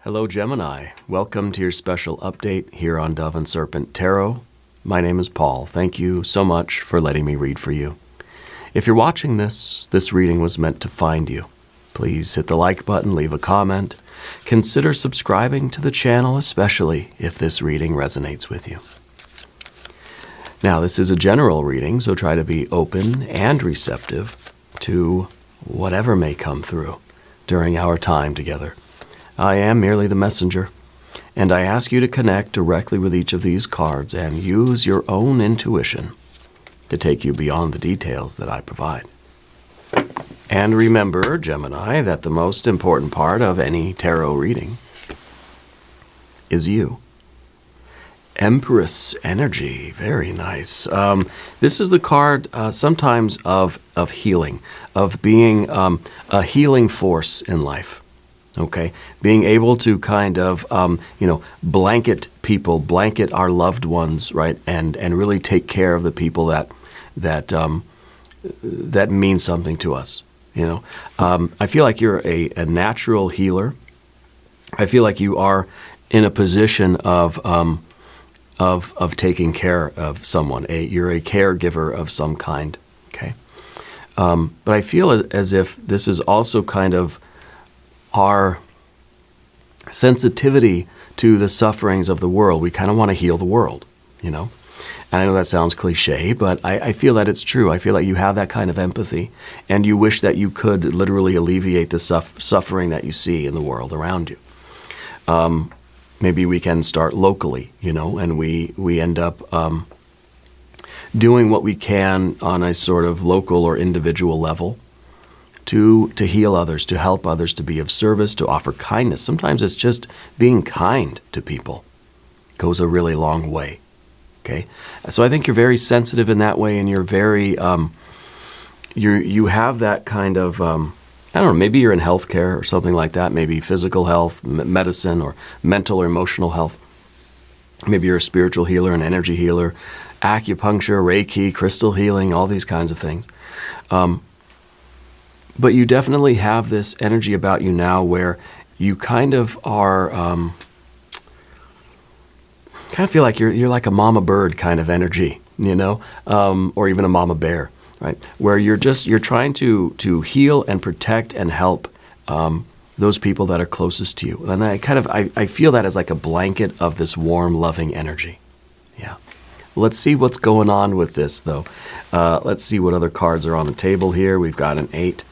Hello, Gemini. Welcome to your special update here on Dove and Serpent Tarot. My name is Paul. Thank you so much for letting me read for you. If you're watching this reading was meant to find you. Please hit the like button, leave a comment. Consider subscribing to the channel, especially if this reading resonates with you. Now, this is a general reading, so try to be open and receptive to whatever may come through during our time together. I am merely the messenger, and I ask you to connect directly with each of these cards and use your own intuition to take you beyond the details that I provide. And remember, Gemini, that the most important part of any tarot reading is you. Empress energy, very nice. This is the card sometimes of healing, of being a healing force in life. Okay, being able to kind of, blanket people, blanket our loved ones, right, and really take care of the people that mean something to us. I feel like you're a natural healer. I feel like you are in a position of taking care of someone. You're a caregiver of some kind. Okay, but I feel as if this is also kind of our sensitivity to the sufferings of the world. We kind of want to heal the world, And I know that sounds cliche, but I feel that it's true. I feel like you have that kind of empathy, and you wish that you could literally alleviate the suffering that you see in the world around you. Maybe we can start locally, and we end up doing what we can on a sort of local or individual level to heal others, to help others, to be of service, to offer kindness. Sometimes it's just being kind to people goes a really long way. Okay, so I think you're very sensitive in that way, and you're very you have that kind of I don't know. Maybe you're in healthcare or something like that. Maybe physical health, medicine, or mental or emotional health. Maybe you're a spiritual healer, an energy healer, acupuncture, Reiki, crystal healing, all these kinds of things. But you definitely have this energy about you now where you kind of are, kind of feel like you're like a mama bird kind of energy, or even a mama bear, right? Where you're trying to heal and protect and help those people that are closest to you. And I feel that as like a blanket of this warm, loving energy. Yeah. Let's see what's going on with this, though. Let's see what other cards are on the table here. We've got an 8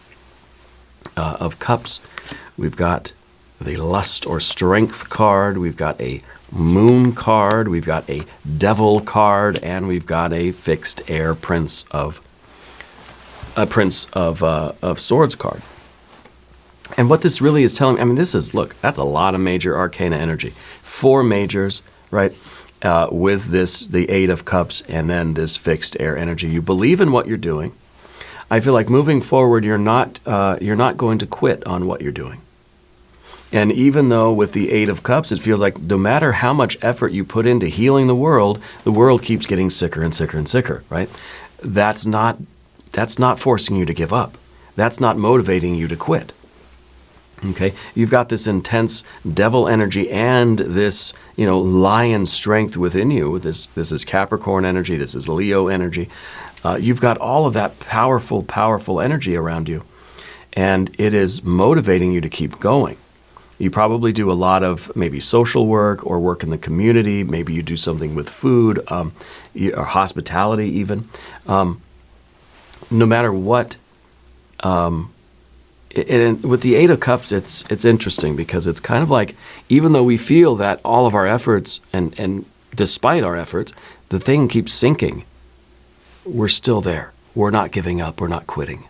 of Cups. We've got the Lust or Strength card. We've got a Moon card. We've got a Devil card, and we've got a Fixed Air Prince of Swords card. And what this really is telling me, that's a lot of major arcana energy. 4 majors, right? With the 8 of Cups and then this Fixed Air energy. You believe in what you're doing. I feel like moving forward, you're not going to quit on what you're doing. And even though with the 8 of Cups, it feels like no matter how much effort you put into healing the world keeps getting sicker and sicker and sicker, right? That's not forcing you to give up. That's not motivating you to quit. Okay, you've got this intense devil energy and this, lion strength within you. This is Capricorn energy. This is Leo energy. You've got all of that powerful, powerful energy around you, and it is motivating you to keep going. You probably do a lot of maybe social work or work in the community. Maybe you do something with food, or hospitality even. No matter what. With the 8 of Cups, it's interesting because it's kind of like, even though we feel that all of our efforts, and despite our efforts, the thing keeps sinking, we're still there. We're not giving up. We're not quitting.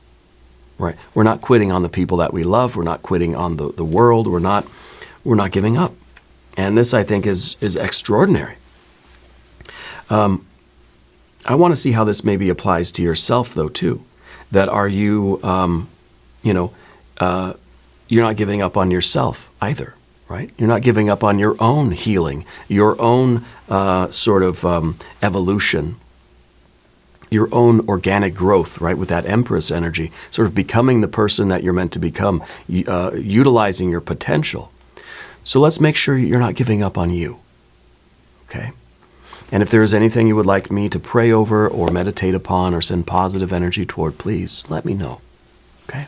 Right? We're not quitting on the people that we love. We're not quitting on the world. We're not giving up. And this, I think, is extraordinary. I want to see how this maybe applies to yourself, though, too. That are you, you're not giving up on yourself either, right? You're not giving up on your own healing, your own evolution, your own organic growth, right? With that Empress energy, sort of becoming the person that you're meant to become, utilizing your potential. So let's make sure you're not giving up on you. Okay? And if there is anything you would like me to pray over or meditate upon or send positive energy toward, please let me know. Okay?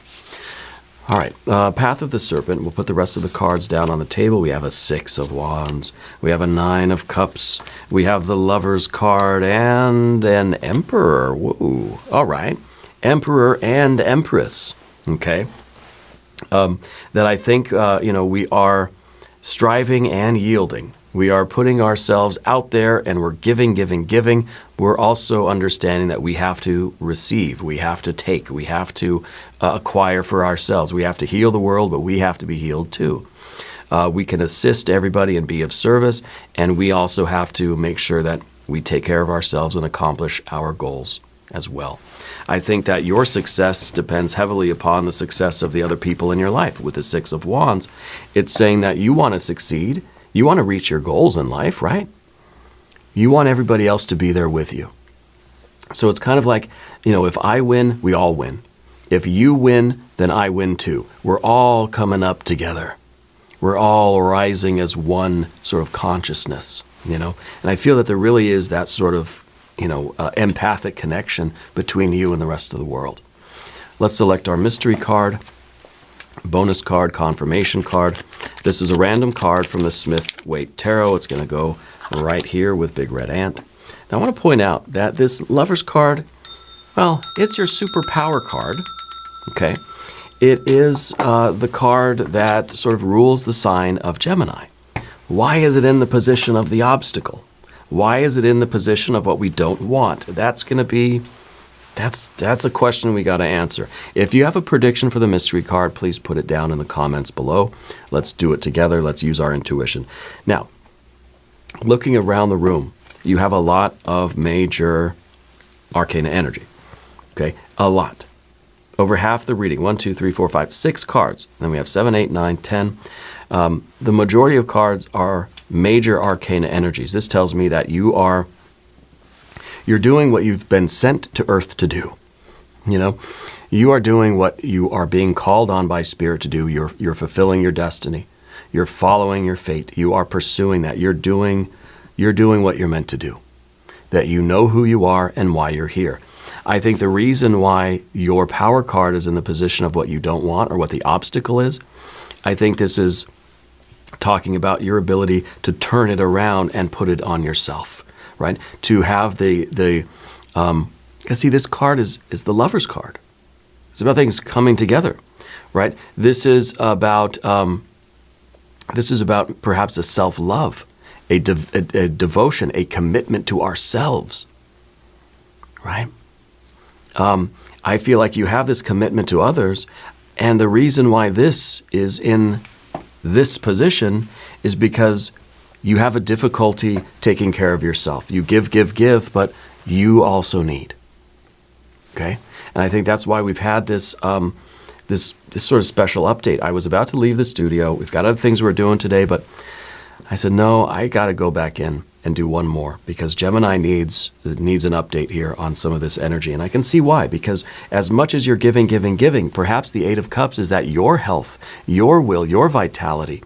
All right. Path of the Serpent. We'll put the rest of the cards down on the table. We have a 6 of Wands. We have a 9 of Cups. We have the Lover's card and an Emperor. Whoa. All right. Emperor and Empress. Okay? That I think, we are striving and yielding. We are putting ourselves out there and we're giving. We're also understanding that we have to receive, we have to take, we have to acquire for ourselves. We have to heal the world, but we have to be healed too. We can assist everybody and be of service, and we also have to make sure that we take care of ourselves and accomplish our goals as well. I think that your success depends heavily upon the success of the other people in your life. With the 6 of Wands, it's saying that you want to succeed. You want to reach your goals in life, right? You want everybody else to be there with you. So it's kind of like, if I win, we all win. If you win, then I win too. We're all coming up together. We're all rising as one sort of consciousness, And I feel that there really is that sort of, empathic connection between you and the rest of the world. Let's select our mystery card. Bonus card, confirmation card. This is a random card from the Smith-Waite Tarot. It's going to go right here with Big Red Ant. Now, I want to point out that this Lover's card, well, it's your superpower card, okay? It is the card that sort of rules the sign of Gemini. Why is it in the position of the obstacle? Why is it in the position of what we don't want? That's going to be... That's a question we got to answer. If you have a prediction for the mystery card, please put it down in the comments below. Let's do it together. Let's use our intuition. Now, looking around the room, you have a lot of major arcana energy. Okay, a lot. Over half the reading, 1, 2, 3, 4, 5, 6 cards. Then we have 7, 8, 9, 10. The majority of cards are major arcana energies. This tells me that you're doing what you've been sent to Earth to do. You are doing what you are being called on by Spirit to do. You're fulfilling your destiny. You're following your fate. You are pursuing that. You're doing what you're meant to do. That you know who you are and why you're here. I think the reason why your power card is in the position of what you don't want or what the obstacle is, I think this is talking about your ability to turn it around and put it on yourself. Right? To have because see, this card is the Lover's card. It's about things coming together, right? This is about perhaps a self-love, a devotion, a commitment to ourselves, right? I feel like you have this commitment to others, and the reason why this is in this position is because you have a difficulty taking care of yourself. You give, but you also need. Okay? And I think that's why we've had this this sort of special update. I was about to leave the studio. We've got other things we're doing today, but I said, no, I got to go back in and do one more because Gemini needs an update here on some of this energy. And I can see why, because as much as you're giving, perhaps the 8 of Cups is that your health, your will, your vitality,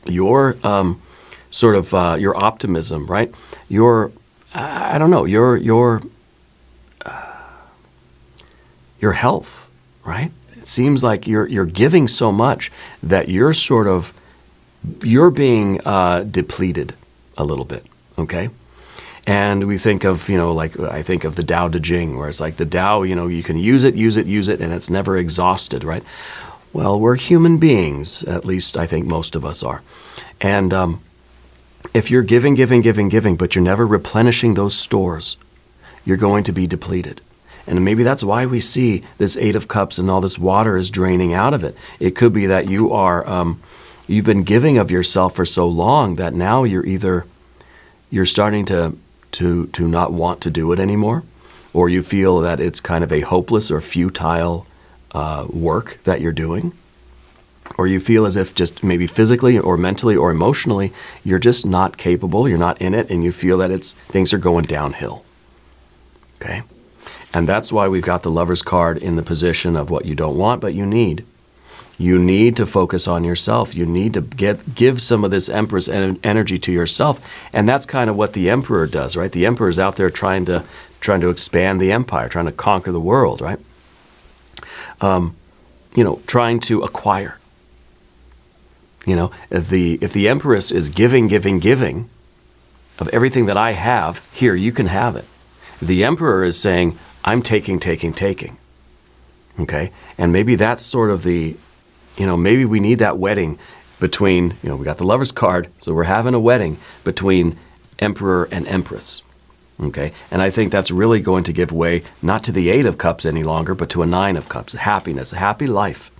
your your optimism, right? Your health, right? It seems like you're giving so much that you're being depleted a little bit, okay? And we think of, I think of the Tao Te Ching, where it's like the Tao, you can use it, and it's never exhausted, right? Well, we're human beings, at least I think most of us are. And if you're giving, but you're never replenishing those stores, you're going to be depleted. And maybe that's why we see this 8 of Cups and all this water is draining out of it. It could be that you are, you've been giving of yourself for so long that now you're starting to not want to do it anymore, or you feel that it's kind of a hopeless or futile work that you're doing. Or you feel as if just maybe physically or mentally or emotionally, you're just not capable, you're not in it, and you feel that things are going downhill. Okay? And that's why we've got the Lover's card in the position of what you don't want, but you need. You need to focus on yourself. You need to give some of this Empress energy to yourself. And that's kind of what the Emperor does, right? The Emperor is out there trying to expand the empire, trying to conquer the world, right? Trying to acquire. If the Empress is giving of everything that I have, here, you can have it. The Emperor is saying, I'm taking. Okay? And maybe that's sort of maybe we need that wedding between, we got the Lover's card, so we're having a wedding between Emperor and Empress. Okay? And I think that's really going to give way not to the 8 of Cups any longer, but to a 9 of Cups, happiness, a happy life.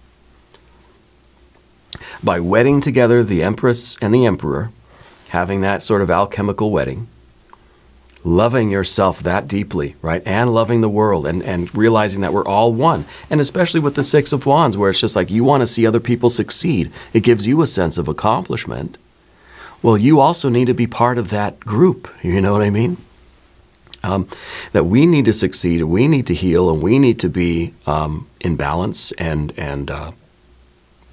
By wedding together the Empress and the Emperor, having that sort of alchemical wedding, loving yourself that deeply, right? And loving the world and realizing that we're all one. And especially with the 6 of Wands, where it's just like you want to see other people succeed. It gives you a sense of accomplishment. Well, you also need to be part of that group. You know what I mean? That we need to succeed, we need to heal, and we need to be in balance and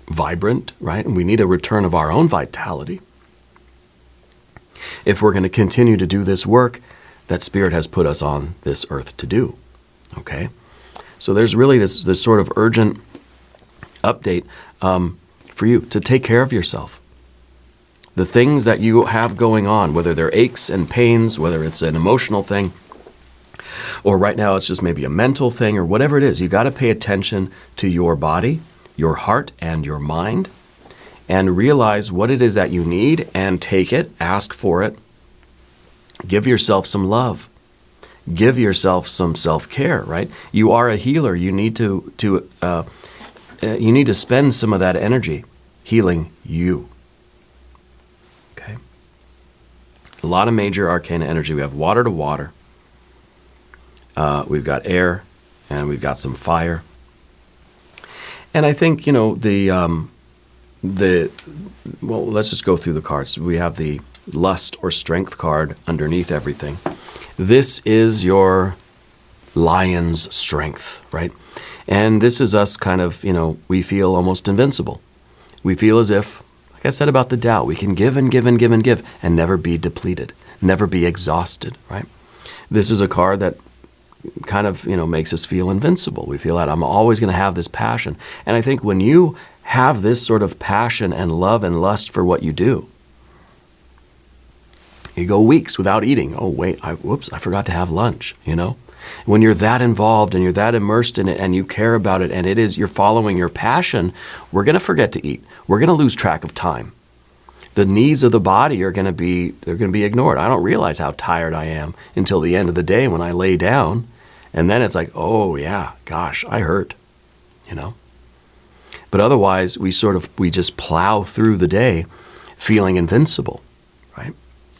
vibrant, right? And we need a return of our own vitality if we're going to continue to do this work that Spirit has put us on this earth to do, okay? So there's really this sort of urgent update for you to take care of yourself. The things that you have going on, whether they're aches and pains, whether it's an emotional thing, or right now it's just maybe a mental thing, or whatever it is, you got to pay attention to your body, your heart, and your mind, and realize what it is that you need and take it, ask for it. Give yourself some love. Give yourself some self-care, right? You are a healer. You need to spend some of that energy healing you. Okay? A lot of major arcana energy. We have water to water. We've got air, and we've got some fire. And I think, well, let's just go through the cards. We have the Lust or Strength card underneath everything. This is your lion's strength, right? And this is us kind of, we feel almost invincible. We feel as if, like I said about the Tao, we can give and give and give and give and never be depleted, never be exhausted, right? This is a card that kind of, makes us feel invincible. We feel that I'm always going to have this passion. And I think when you have this sort of passion and love and lust for what you do, you go weeks without eating. Oh, wait, I forgot to have lunch, When you're that involved and you're that immersed in it and you care about it and you're following your passion, we're going to forget to eat. We're going to lose track of time. The needs of the body they're going to be ignored. I don't realize how tired I am until the end of the day when I lay down. And then it's like, oh yeah, gosh, I hurt, But otherwise, we just plow through the day feeling invincible, right?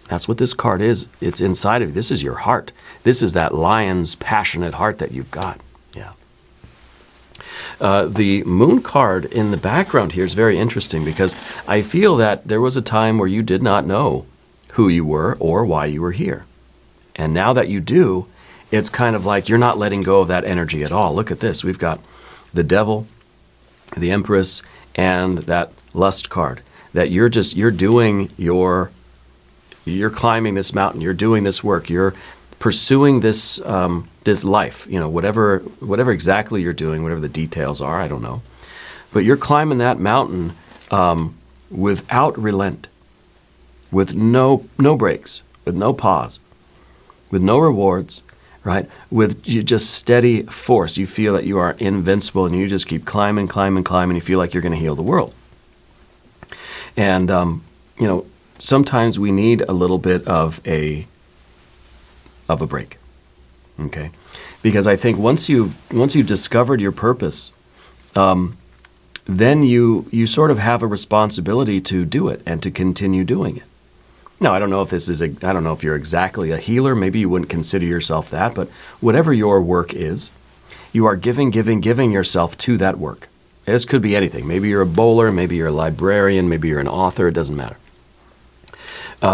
That's what this card is. It's inside of you. This is your heart. This is that lion's passionate heart that you've got. Yeah. The moon card in the background here is very interesting because I feel that there was a time where you did not know who you were or why you were here. And now that you do, it's kind of like you're not letting go of that energy at all. Look at this. We've got the Devil, the Empress, and that Lust card. That you're climbing this mountain. You're doing this work. You're pursuing this this life. Whatever exactly you're doing, whatever the details are, I don't know. But you're climbing that mountain without relent, with no breaks, with no pause, with no rewards, right? With just steady force. You feel that you are invincible and you just keep climbing. You feel like you're going to heal the world. And, sometimes we need a little bit of a break, okay? Because I think once you've discovered your purpose, then you sort of have a responsibility to do it and to continue doing it. Now, I don't know if you're exactly a healer. Maybe you wouldn't consider yourself that, but whatever your work is, you are giving yourself to that work. This could be anything. Maybe you're a bowler, maybe you're a librarian, maybe you're an author, it doesn't matter.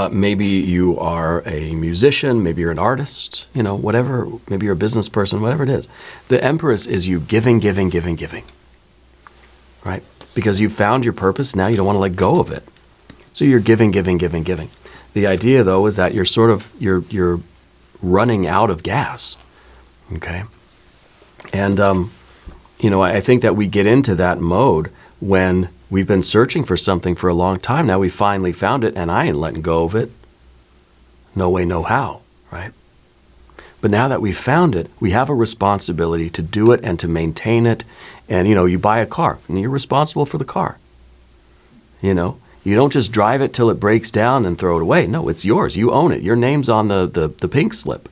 Maybe you are a musician, maybe you're an artist, whatever, maybe you're a business person, whatever it is. The Empress is you giving, right? because you've found your purpose. Now you don't want to let go of it. So you're giving, giving, giving, giving. The idea, though, is that you're running out of gas. Okay? And, I think that we get into that mode when we've been searching for something for a long time. Now we finally found it, and I ain't letting go of it. No way, no how, right? But now that we've found it, we have a responsibility to do it and to maintain it. And, you buy a car, and you're responsible for the car. You don't just drive it till it breaks down and throw it away. No, it's yours. You own it. Your name's on the pink slip.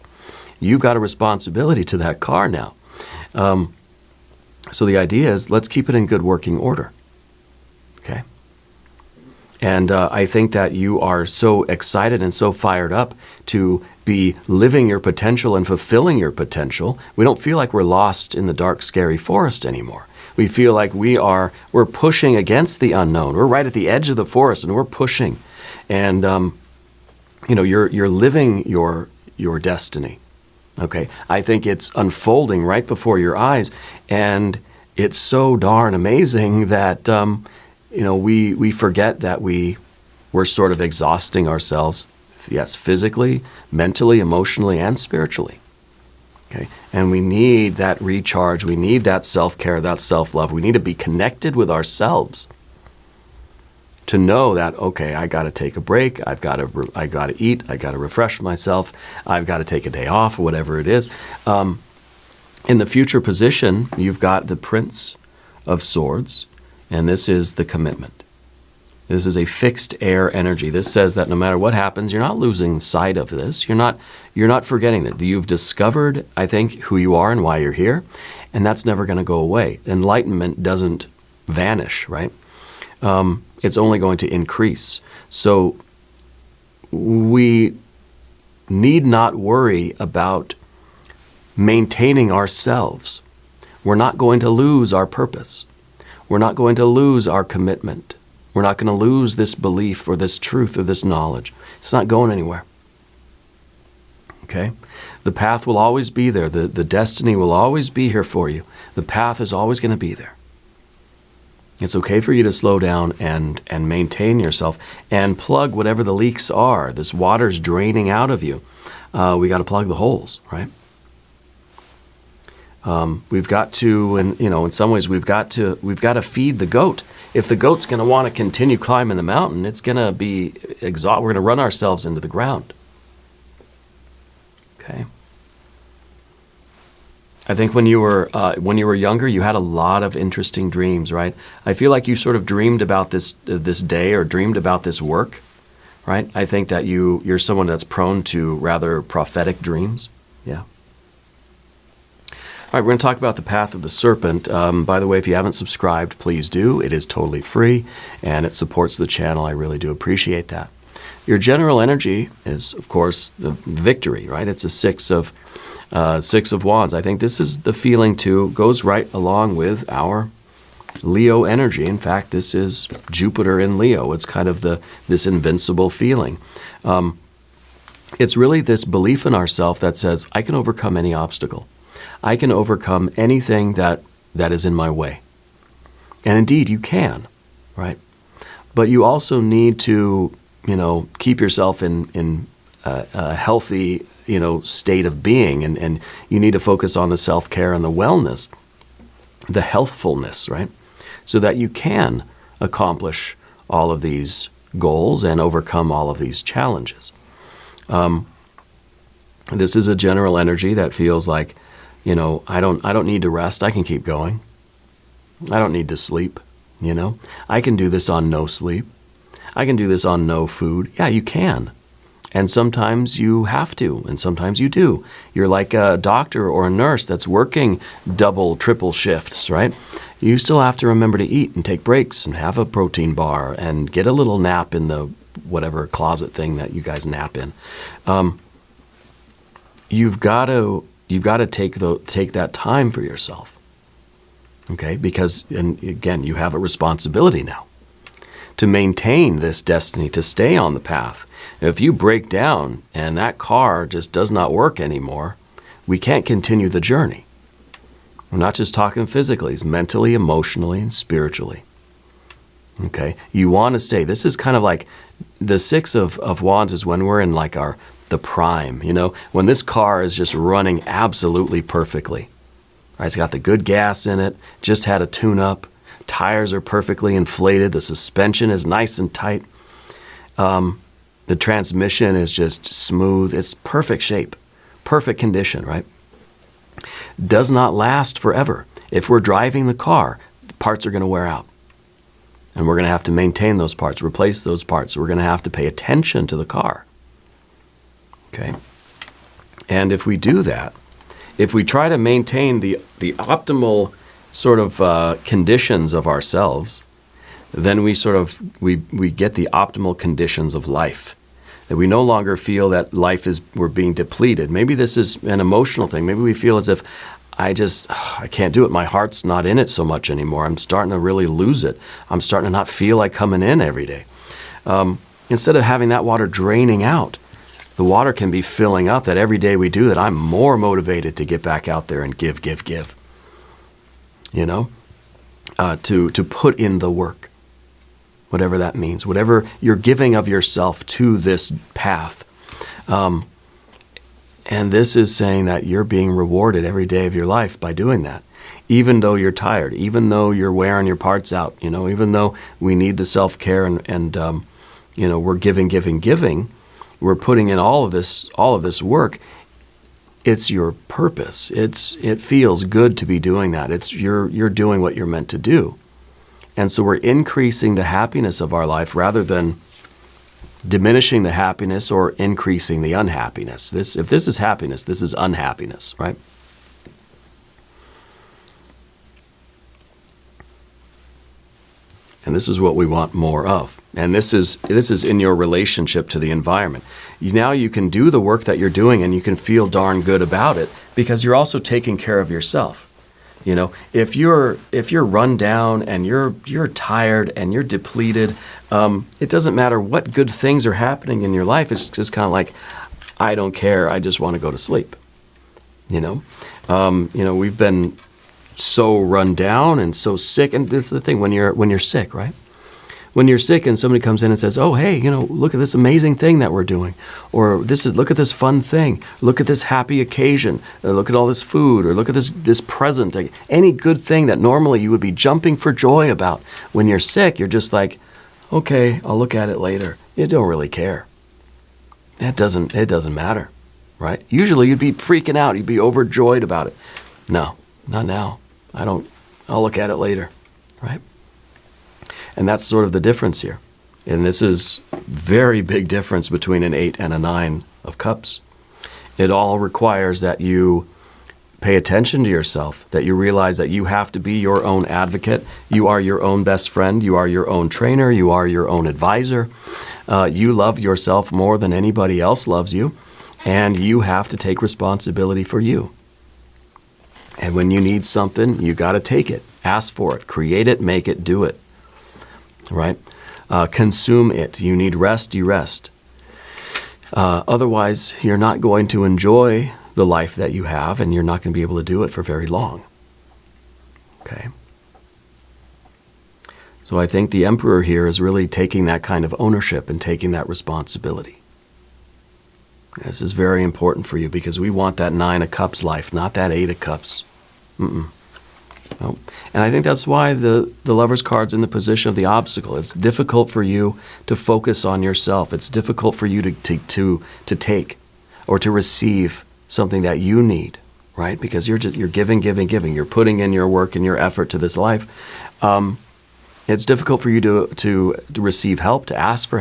You've got a responsibility to that car now. So the idea is, let's keep it in good working order. Okay? And I think that you are so excited and so fired up to be living your potential and fulfilling your potential. We don't feel like we're lost in the dark, scary forest anymore. We feel like we're pushing against the unknown. We're right at the edge of the forest, and we're pushing. And you're living your destiny. Okay, I think it's unfolding right before your eyes, and it's so darn amazing that we forget that we're sort of exhausting ourselves. Yes, physically, mentally, emotionally, and spiritually. Okay, and we need that recharge. We need that self-care, that self-love. We need to be connected with ourselves to know that, okay, I got to take a break. I got to eat. I got to refresh myself. I've got to take a day off, or whatever it is. In the future position, you've got the Prince of Swords, and this is the commitment. This is a fixed air energy. This says that no matter what happens, you're not losing sight of this. You're not forgetting that. You've discovered, I think, who you are and why you're here, and that's never going to go away. Enlightenment doesn't vanish, right? It's only going to increase. So we need not worry about maintaining ourselves. We're not going to lose our purpose. We're not going to lose our commitment. We're not going to lose this belief or this truth or this knowledge. It's not going anywhere. Okay? The path will always be there. The destiny will always be here for you. The path is always going to be there. It's okay for you to slow down and maintain yourself and plug whatever the leaks are. This water's draining out of you. We got to plug the holes, right? We've got to, in some ways, we've got to feed the goat. If the goat's going to want to continue climbing the mountain, it's going to be exhausted. We're going to run ourselves into the ground. Okay. I think when you were younger, you had a lot of interesting dreams, right? I feel like you sort of dreamed about this day or dreamed about this work, right? I think that you're someone that's prone to rather prophetic dreams. Yeah. All right, we're going to talk about the path of the serpent. By the way, if you haven't subscribed, please do. It is totally free, and it supports the channel. I really do appreciate that. Your general energy is, of course, the victory, right? It's a Six of Wands. I think this is the feeling, too, goes right along with our Leo energy. In fact, this is Jupiter in Leo. It's kind of this invincible feeling. It's really this belief in ourselves that says, I can overcome any obstacle. I can overcome anything that is in my way. And indeed, you can, right? But you also need to, keep yourself in a healthy, state of being. And you need to focus on the self-care and the wellness, the healthfulness, right? So that you can accomplish all of these goals and overcome all of these challenges. This is a general energy that feels like, I don't need to rest. I can keep going. I don't need to sleep, I can do this on no sleep. I can do this on no food. Yeah, you can. And sometimes you have to, and sometimes you do. You're like a doctor or a nurse that's working double, triple shifts, right? You still have to remember to eat and take breaks and have a protein bar and get a little nap in the whatever closet thing that you guys nap in. You've got to take that time for yourself, okay? Because, and again, you have a responsibility now to maintain this destiny, to stay on the path. If you break down and that car just does not work anymore, we can't continue the journey. We're not just talking physically, it's mentally, emotionally, and spiritually. Okay, you want to stay. This is kind of like the Six of Wands is when we're in like the prime, you know, when this car is just running absolutely perfectly. Right? It's got the good gas in it, just had a tune-up, tires are perfectly inflated, the suspension is nice and tight, the transmission is just smooth, it's perfect shape, perfect condition, right? Does not last forever. If we're driving the car, the parts are going to wear out. And we're going to have to maintain those parts, replace those parts. We're going to have to pay attention to the car. Okay? And if we do that, if we try to maintain the optimal sort of conditions of ourselves, then we get the optimal conditions of life. That we no longer feel that we're being depleted. Maybe this is an emotional thing. Maybe we feel as if I can't do it. My heart's not in it so much anymore. I'm starting to really lose it. I'm starting to not feel like coming in every day. Instead of having that water draining out, the water can be filling up, that every day we do that, I'm more motivated to get back out there and give. You know, to put in the work, whatever that means, whatever you're giving of yourself to this path. And this is saying that you're being rewarded every day of your life by doing that, even though you're tired, even though you're wearing your parts out, you know, even though we need the self-care and you know, we're giving, we're putting in all of this work. It's your purpose. It feels good to be doing that. You're doing what you're meant to do. And so we're increasing the happiness of our life rather than diminishing the happiness or increasing the unhappiness. If this is happiness, this is unhappiness, right? And this is what we want more of. And this is in your relationship to the environment. Now you can do the work that you're doing and you can feel darn good about it because you're also taking care of yourself. You know, if you're run down and you're tired and you're depleted, it doesn't matter what good things are happening in your life. It's just kind of like, I don't care. I just want to go to sleep. You know, we've been so run down and so sick, and it's the thing when you're sick, right? When you're sick and somebody comes in and says, "Oh, hey, you know, look at this amazing thing that we're doing," or look at this fun thing, look at this happy occasion, look at all this food, or look at this present, any good thing that normally you would be jumping for joy about. When you're sick, you're just like, "Okay, I'll look at it later." You don't really care. It doesn't matter, right? Usually you'd be freaking out, you'd be overjoyed about it. No, not now. I'll look at it later, right? And that's sort of the difference here. And this is very big difference between an 8 and a 9 of cups. It all requires that you pay attention to yourself, that you realize that you have to be your own advocate. You are your own best friend. You are your own trainer. You are your own advisor. You love yourself more than anybody else loves you. And you have to take responsibility for you. And when you need something, you got to take it. Ask for it. Create it. Make it. Do it. Right? Consume it. You need rest, you rest. Otherwise, you're not going to enjoy the life that you have, and you're not going to be able to do it for very long. Okay? So I think the Emperor here is really taking that kind of ownership and taking that responsibility. This is very important for you because we want that 9 of Cups life, not that 8 of Cups. Nope. And I think that's why the Lover's card's in the position of the obstacle. It's difficult for you to focus on yourself. It's difficult for you to take or to receive something that you need, right? Because you're giving. You're putting in your work and your effort to this life. It's difficult for you to receive help, to ask for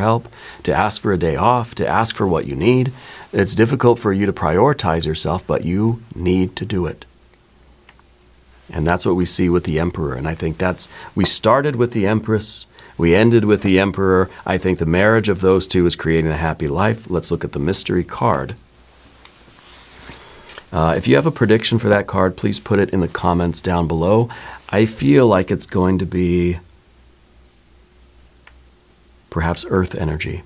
a day off, to ask for what you need. It's difficult for you to prioritize yourself, but you need to do it. And that's what we see with the Emperor. And I think we started with the Empress, we ended with the Emperor. I think the marriage of those two is creating a happy life. Let's look at the mystery card. If you have a prediction for that card, please put it in the comments down below. I feel like it's going to be perhaps Earth energy.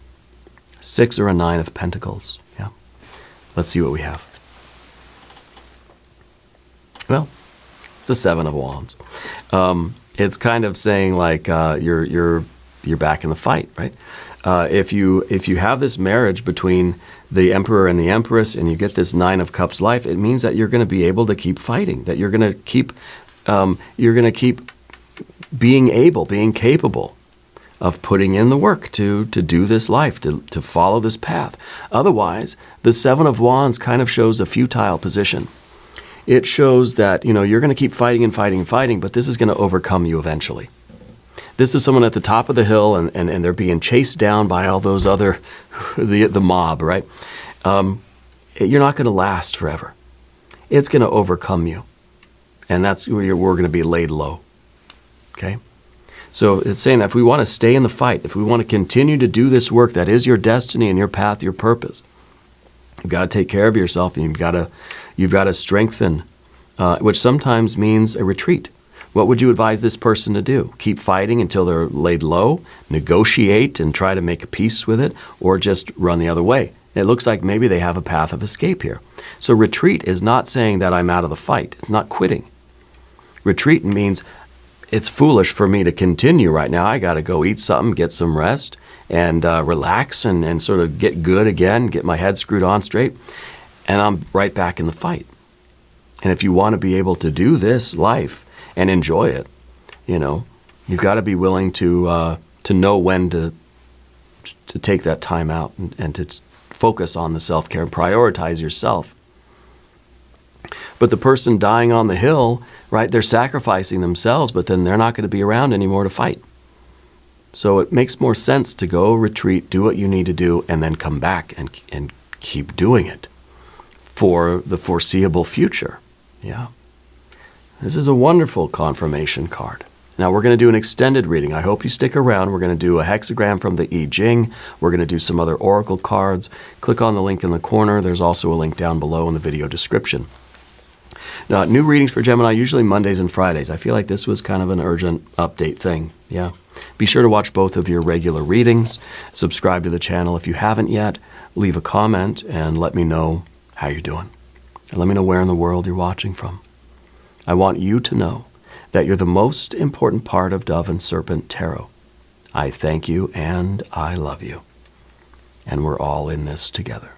6 or a 9 of Pentacles. Yeah. Let's see what we have. Well, it's a 7 of Wands. It's kind of saying like you're you're back in the fight, right? If you have this marriage between the emperor and the empress, and you get this Nine of Cups life, it means that you're going to be able to keep fighting. That you're going to keep being capable of putting in the work to do this life, to follow this path. Otherwise, the Seven of Wands kind of shows a futile position. It shows that you're going to keep fighting and fighting and fighting, but this is going to overcome you eventually. This is someone at the top of the hill, and they're being chased down by all those other, the mob, right? You're not going to last forever. It's going to overcome you. And that's where we're going to be laid low, okay? So it's saying that if we want to stay in the fight, if we want to continue to do this work that is your destiny and your path, your purpose, you've got to take care of yourself, and you've got to strengthen, which sometimes means a retreat. What would you advise this person to do? Keep fighting until they're laid low, negotiate and try to make a peace with it, or just run the other way? It looks like maybe they have a path of escape here. So retreat is not saying that I'm out of the fight. It's not quitting. Retreat means it's foolish for me to continue right now. I got to go eat something, get some rest, and relax and sort of get good again, get my head screwed on straight, and I'm right back in the fight. And if you want to be able to do this life and enjoy it, you've got to be willing to know when to take that time out and to focus on the self-care and prioritize yourself. But the person dying on the hill, right, they're sacrificing themselves, but then they're not going to be around anymore to fight. So it makes more sense to go retreat, do what you need to do, and then come back and keep doing it for the foreseeable future. Yeah. This is a wonderful confirmation card. Now we're going to do an extended reading. I hope you stick around. We're going to do a hexagram from the I Ching. We're going to do some other oracle cards. Click on the link in the corner. There's also a link down below in the video description. Now, new readings for Gemini, usually Mondays and Fridays. I feel like this was kind of an urgent update thing. Yeah. Be sure to watch both of your regular readings. Subscribe to the channel if you haven't yet. Leave a comment and let me know how you're doing. And let me know where in the world you're watching from. I want you to know that you're the most important part of Dove and Serpent Tarot. I thank you and I love you. And we're all in this together.